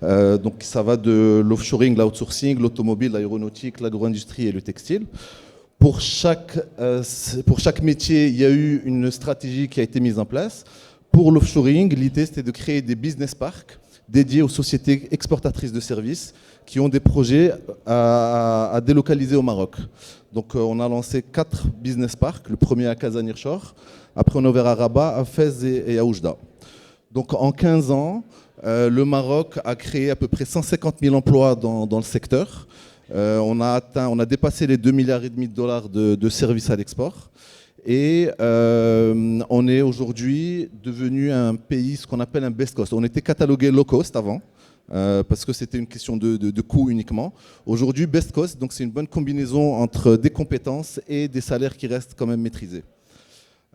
Donc ça va de l'offshoring, l'outsourcing, l'automobile, l'aéronautique, l'agro-industrie et le textile. Pour chaque métier, il y a eu une stratégie qui a été mise en place. Pour l'offshoring, l'idée c'était de créer des business parks dédiés aux sociétés exportatrices de services qui ont des projets à délocaliser au Maroc. Donc on a lancé 4 business parks, le premier à Casa Nearshore, après on a ouvert à Rabat, à Fès et à Oujda. Donc en 15 ans, le Maroc a créé à peu près 150 000 emplois dans le secteur. On a dépassé les 2,5 milliards de dollars de services à l'export. Et on est aujourd'hui devenu un pays, ce qu'on appelle un best cost. On était catalogué low cost avant, parce que c'était une question de coût uniquement. Aujourd'hui, best cost, donc c'est une bonne combinaison entre des compétences et des salaires qui restent quand même maîtrisés.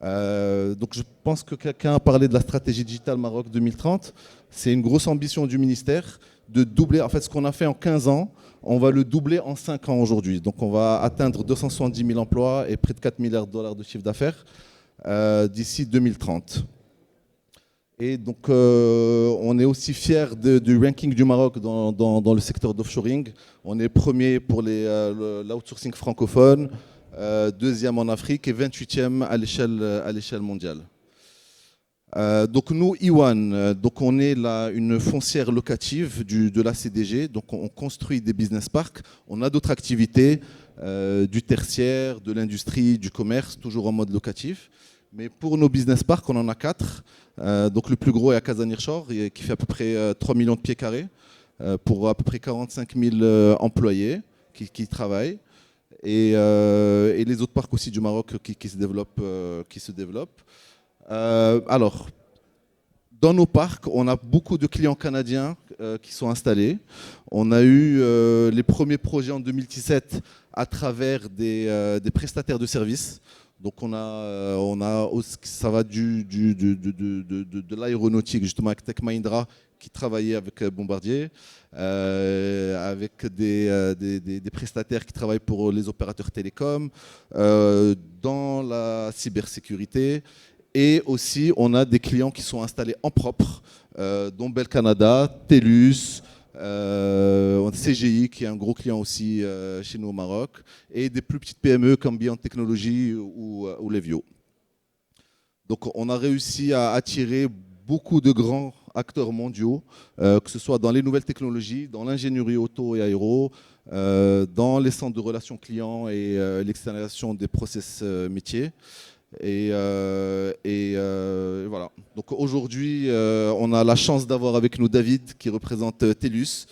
Donc je pense que quelqu'un a parlé de la stratégie digitale Maroc 2030. C'est une grosse ambition du ministère de doubler. En fait, ce qu'on a fait en 15 ans, on va le doubler en 5 ans aujourd'hui. Donc on va atteindre 270 000 emplois et près de 4 milliards de dollars de chiffre d'affaires d'ici 2030. Et donc on est aussi fiers du ranking du Maroc dans le secteur d'offshoring. On est premier pour l'outsourcing francophone, deuxième en Afrique et 28e à l'échelle mondiale. Donc nous, Iwan, donc on est une foncière locative de la CDG, donc on construit des business parks, on a d'autres activités, du tertiaire, de l'industrie, du commerce, toujours en mode locatif. Mais pour nos business parks, on en a 4. Donc le plus gros est à Casa Nearshore, qui fait à peu près 3 millions de pieds carrés, pour à peu près 45 000 employés qui travaillent. Et les autres parcs aussi du Maroc qui se développent. Alors, dans nos parcs, on a beaucoup de clients canadiens qui sont installés. On a eu les premiers projets en 2017 à travers des prestataires de services. Donc ça va de l'aéronautique, justement avec Tech Mahindra qui travaillait avec Bombardier, avec des prestataires qui travaillent pour les opérateurs télécoms, dans la cybersécurité. Et aussi, on a des clients qui sont installés en propre, dont Bell Canada, TELUS, CGI, qui est un gros client aussi chez nous au Maroc, et des plus petites PME comme Beyond Technology ou Levio. Donc on a réussi à attirer beaucoup de grands acteurs mondiaux, que ce soit dans les nouvelles technologies, dans l'ingénierie auto et aéro, dans les centres de relations clients et l'externalisation des process métiers. Et voilà. Donc aujourd'hui, on a la chance d'avoir avec nous David qui représente TELUS,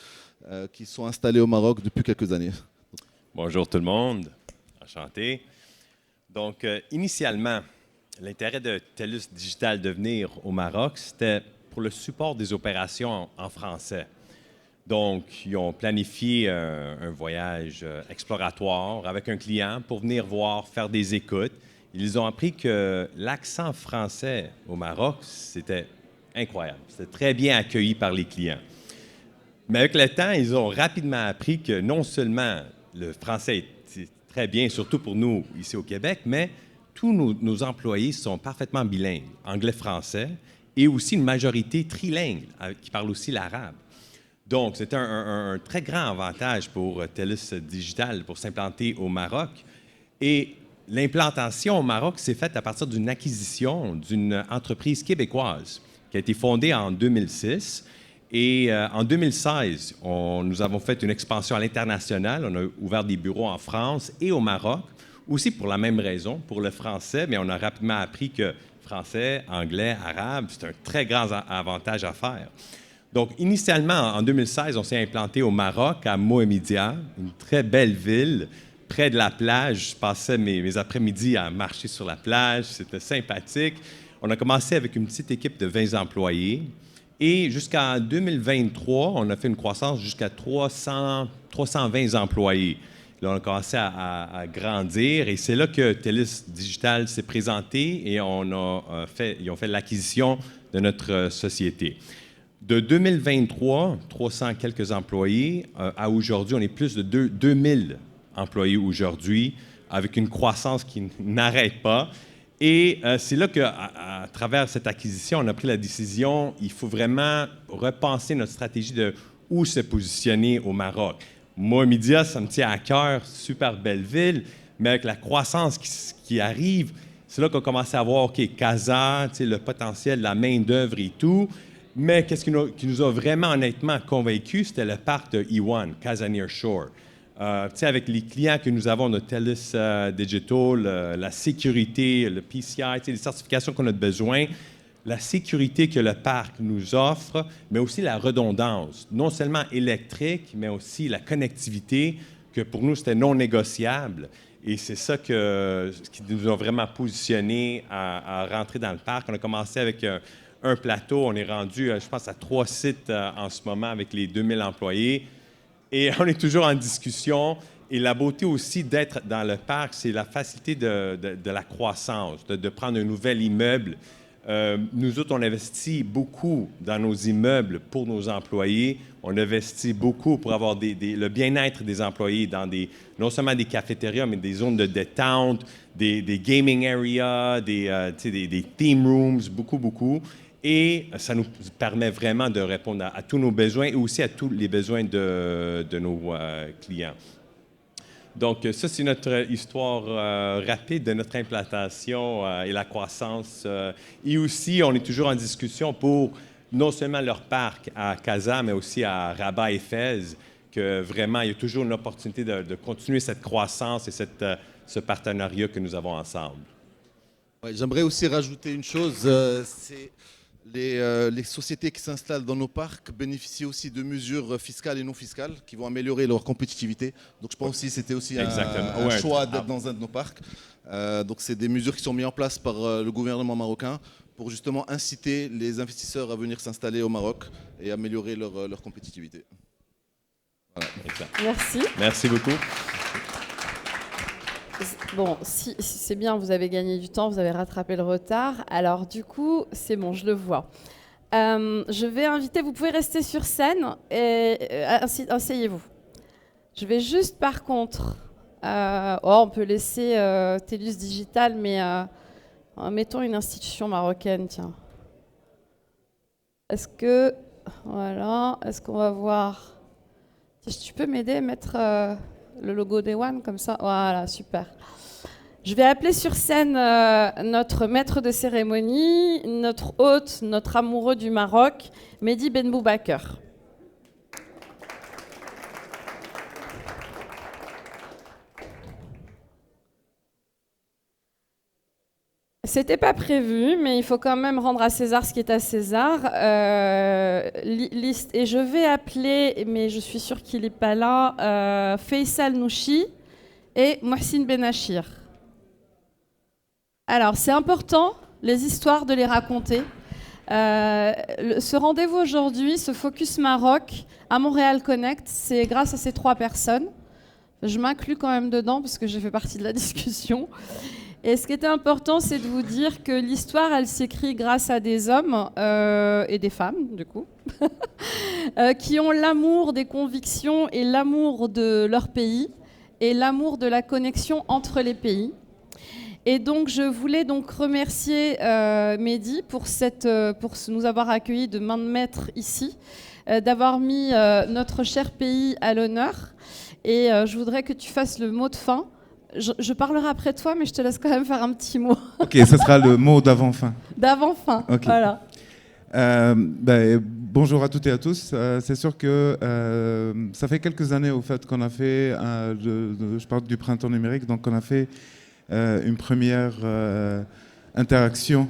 qui sont installés au Maroc depuis quelques années. Bonjour tout le monde, enchanté. Donc initialement, l'intérêt de TELUS Digital de venir au Maroc, c'était pour le support des opérations en français. Donc, ils ont planifié un voyage exploratoire avec un client pour venir voir, faire des écoutes. Ils ont appris que l'accent français au Maroc, c'était incroyable. C'était très bien accueilli par les clients. Mais avec le temps, ils ont rapidement appris que non seulement le français est très bien, surtout pour nous ici au Québec, mais tous nos employés sont parfaitement bilingues, anglais-français, et aussi une majorité trilingue qui parle aussi l'arabe. Donc, c'est un très grand avantage pour TELUS Digital pour s'implanter au Maroc. Et l'implantation au Maroc s'est faite à partir d'une acquisition d'une entreprise québécoise qui a été fondée en 2006. Et en 2016, nous avons fait une expansion à l'international. On a ouvert des bureaux en France et au Maroc, aussi pour la même raison, pour le français, mais on a rapidement appris que français, anglais, arabe, c'est un très grand avantage à faire. Donc, initialement, en 2016, on s'est implanté au Maroc, à Mohamedia, une très belle ville, près de la plage. Je passais mes après-midi à marcher sur la plage, c'était sympathique. On a commencé avec une petite équipe de 20 employés. Et jusqu'en 2023, on a fait une croissance jusqu'à 320 employés. Là, on a commencé à grandir et c'est là que TELUS Digital s'est présenté et ils ont fait l'acquisition de notre société. De 2023, 300 quelques employés, à aujourd'hui, on est plus de 2000 employés aujourd'hui, avec une croissance qui n'arrête pas. Et c'est là qu'à travers cette acquisition, on a pris la décision, il faut vraiment repenser notre stratégie de où se positionner au Maroc. Mohamedia, ça me tient à cœur, super belle ville, mais avec la croissance qui arrive, c'est là qu'on commence à voir, OK, Casa, le potentiel, la main-d'œuvre et tout. Mais qu'est-ce qui nous a vraiment honnêtement convaincus, c'était le parc de E1, Casa Nearshore. Avec les clients que nous avons de TELUS Digital, la sécurité, le PCI, les certifications qu'on a besoin, la sécurité que le parc nous offre, mais aussi la redondance, non seulement électrique, mais aussi la connectivité, que pour nous, c'était non négociable. Et c'est ça qui nous a vraiment positionnés à rentrer dans le parc. On a commencé avec un plateau, on est rendu, je pense, à 3 sites en ce moment avec les 2000 employés. Et on est toujours en discussion. Et la beauté aussi d'être dans le parc, c'est la facilité de la croissance, de prendre un nouvel immeuble. Nous autres, on investit beaucoup dans nos immeubles pour nos employés. On investit beaucoup pour avoir le bien-être des employés dans non seulement des cafétérias, mais des zones de détente, des gaming areas, des theme rooms, beaucoup. Et ça nous permet vraiment de répondre à tous nos besoins et aussi à tous les besoins de nos clients. Donc, ça, c'est notre histoire rapide de notre implantation et la croissance. Et aussi, on est toujours en discussion pour non seulement leur parc à Casa, mais aussi à Rabat et Fès, que vraiment, il y a toujours une opportunité de continuer cette croissance et ce partenariat que nous avons ensemble. Ouais, j'aimerais aussi rajouter une chose, c'est les sociétés qui s'installent dans nos parcs bénéficient aussi de mesures fiscales et non fiscales qui vont améliorer leur compétitivité. Donc je pense que c'était aussi un choix d'être dans un de nos parcs. Donc c'est des mesures qui sont mises en place par le gouvernement marocain pour justement inciter les investisseurs à venir s'installer au Maroc et améliorer leur compétitivité. Voilà. Merci. Merci beaucoup. Bon, si c'est bien, vous avez gagné du temps, vous avez rattrapé le retard. Alors du coup, c'est bon, je le vois. Je vais inviter, vous pouvez rester sur scène et asseyez-vous. Je vais juste par contre, on peut laisser TELUS Digital, mais mettons une institution marocaine, tiens. Est-ce qu'on va voir... Tu peux m'aider à mettre... le logo des One, comme ça. Voilà, super. Je vais appeler sur scène notre maître de cérémonie, notre hôte, notre amoureux du Maroc, Mehdi Ben Boubaker. C'était pas prévu, mais il faut quand même rendre à César ce qui est à César. Et je vais appeler, mais je suis sûre qu'il n'est pas là, Faisal Nouchi et Mohsin Benachir. Alors, c'est important, les histoires, de les raconter. Ce rendez-vous aujourd'hui, ce Focus Maroc à Montréal Connect, c'est grâce à ces 3 personnes. Je m'inclus quand même dedans parce que j'ai fait partie de la discussion. Et ce qui était important, c'est de vous dire que l'histoire, elle s'écrit grâce à des hommes et des femmes, du coup, qui ont l'amour des convictions et l'amour de leur pays et l'amour de la connexion entre les pays. Et donc, je voulais donc remercier Mehdi pour nous avoir accueillis de main de maître ici, d'avoir mis notre cher pays à l'honneur. Et je voudrais que tu fasses le mot de fin. Je parlerai après toi, mais je te laisse quand même faire un petit mot. Ok, ce sera le mot d'avant-fin. D'avant-fin, okay. Voilà. Bonjour à toutes et à tous. C'est sûr que ça fait quelques années au fait qu'on a fait, je parle du printemps numérique, donc on a fait une première interaction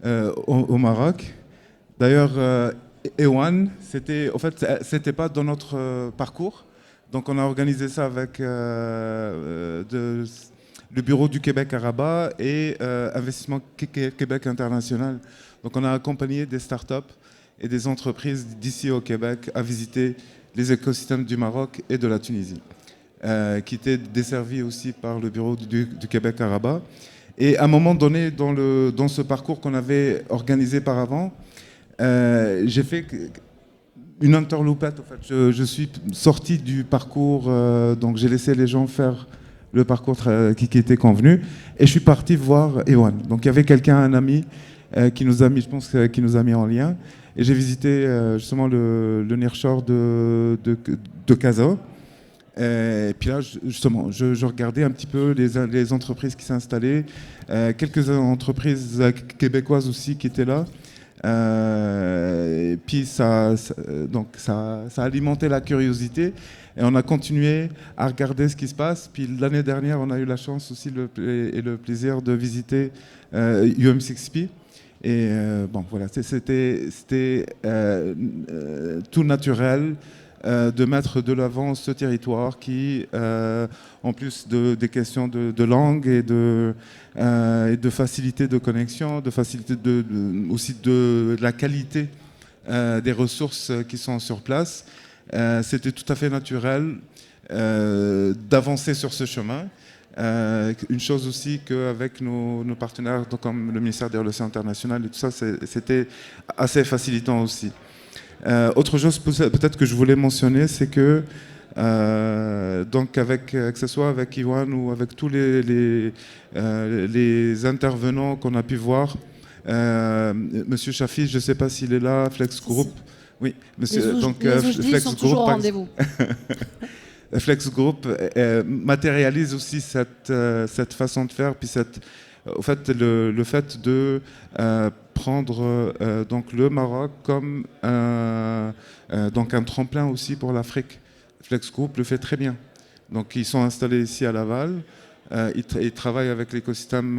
au Maroc. D'ailleurs, Ewan, c'était pas dans notre parcours. Donc on a organisé ça avec le bureau du Québec à Rabat et Investissement Québec International. Donc on a accompagné des startups et des entreprises d'ici au Québec à visiter les écosystèmes du Maroc et de la Tunisie, qui étaient desservis aussi par le bureau du Québec à Rabat. Et à un moment donné, dans ce parcours qu'on avait organisé par avant, j'ai fait une interloupette. En fait. Je suis sorti du parcours, donc j'ai laissé les gens faire le parcours qui était convenu, et je suis parti voir Ewan. Donc il y avait quelqu'un, un ami, qui nous a mis, je pense, qui nous a mis en lien, et j'ai visité justement le nearshore de Casa. Et puis là, justement, je regardais un petit peu les entreprises qui s'installaient, quelques entreprises québécoises aussi qui étaient là. Et puis ça a alimenté la curiosité et on a continué à regarder ce qui se passe. Puis l'année dernière, on a eu la chance aussi et le plaisir de visiter UM6P. Et bon, voilà, c'était tout naturel de mettre de l'avant ce territoire qui, en plus des questions de langue et de facilité de connexion, de facilité aussi de la qualité des ressources qui sont sur place, c'était tout à fait naturel d'avancer sur ce chemin. Une chose aussi qu'avec nos partenaires comme le ministère des Relations internationales et tout ça, c'était assez facilitant aussi. Autre chose peut-être que je voulais mentionner, c'est que donc que ce soit avec Iwan ou avec tous les intervenants qu'on a pu voir, Monsieur Chafi, je ne sais pas s'il est là, Flex Group, oui, Monsieur, donc Flex sont Group, toujours au rendez-vous. Flex Group matérialise aussi cette façon de faire, puis au fait, le fait de prendre donc le Maroc comme donc un tremplin aussi pour l'Afrique. Flex Group le fait très bien. Donc ils sont installés ici à Laval. Ils travaillent avec l'écosystème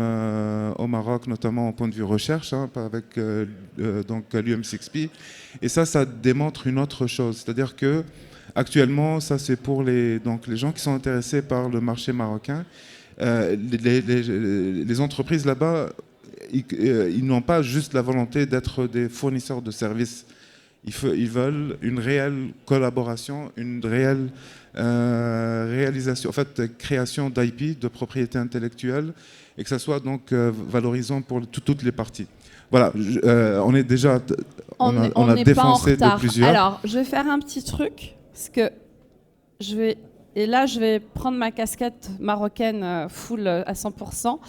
au Maroc, notamment au point de vue recherche, avec donc l'UM6P. Et ça démontre une autre chose, c'est-à-dire que actuellement, ça c'est pour les gens qui sont intéressés par le marché marocain. Les entreprises là-bas, ils n'ont pas juste la volonté d'être des fournisseurs de services. Ils veulent une réelle collaboration, une réelle réalisation, en fait, création d'IP, de propriété intellectuelle, et que ça soit donc valorisant pour toutes les parties. Voilà, on est déjà, on a défoncé de plusieurs. Alors, je vais faire un petit truc, parce que je vais prendre ma casquette marocaine full à 100%.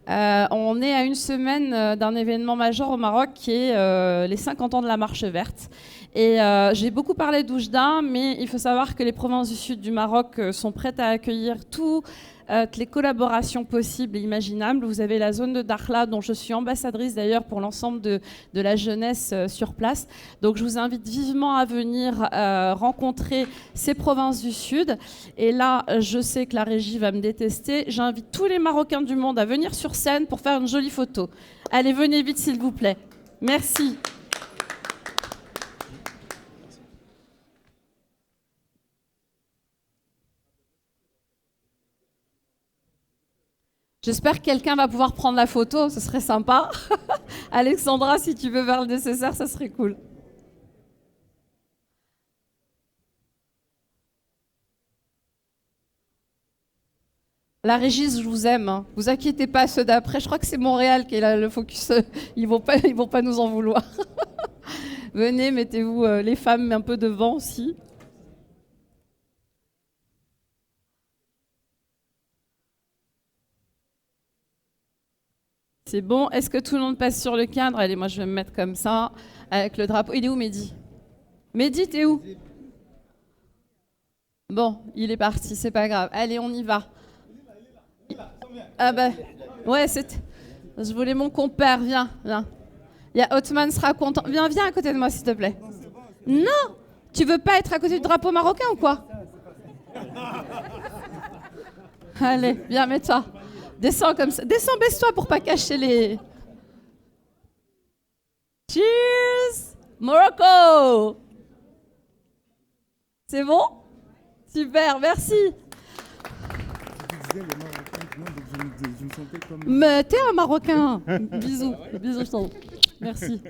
On est à une semaine d'un événement majeur au Maroc qui est les 50 ans de la Marche verte. Et j'ai beaucoup parlé d'Oujda, mais il faut savoir que les provinces du sud du Maroc sont prêtes à accueillir toutes les collaborations possibles et imaginables. Vous avez la zone de Dakhla, dont je suis ambassadrice d'ailleurs pour l'ensemble de la jeunesse sur place. Donc je vous invite vivement à venir rencontrer ces provinces du sud. Et là, je sais que la régie va me détester. J'invite tous les Marocains du monde à venir sur scène pour faire une jolie photo. Allez, venez vite s'il vous plaît. Merci. J'espère que quelqu'un va pouvoir prendre la photo, ce serait sympa. Alexandra, si tu veux faire le nécessaire, ça serait cool. La régie, je vous aime. Hein. Vous inquiétez pas, ceux d'après. Je crois que c'est Montréal qui est là, le focus. Ils vont pas nous en vouloir. Venez, mettez-vous les femmes un peu devant aussi. C'est bon. Est-ce que tout le monde passe sur le cadre? Allez, moi, je vais me mettre comme ça, avec le drapeau. Il est où, Mehdi? Mehdi, t'es où? Bon, il est parti, c'est pas grave. Allez, on y va. Ah bah, ouais, je voulais mon compère, viens. Il y a Othman sera content. Viens à côté de moi, s'il te plaît. Non, tu veux pas être à côté du drapeau marocain ou quoi? Allez, viens, mets-toi. Descends comme ça. Descends, baisse-toi pour pas cacher les... Cheers! Morocco! C'est bon? Super, merci. Mais t'es un Marocain. Bisous, bisous, je t'en. Merci.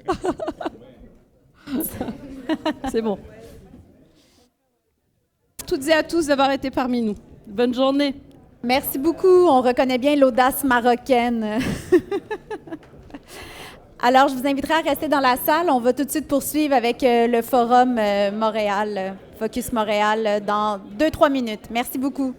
C'est bon. Toutes et à tous d'avoir été parmi nous. Bonne journée. Merci beaucoup. On reconnaît bien l'audace marocaine. Alors, je vous inviterai à rester dans la salle. On va tout de suite poursuivre avec le Forum Montréal, Focus Montréal, dans 2-3 minutes. Merci beaucoup.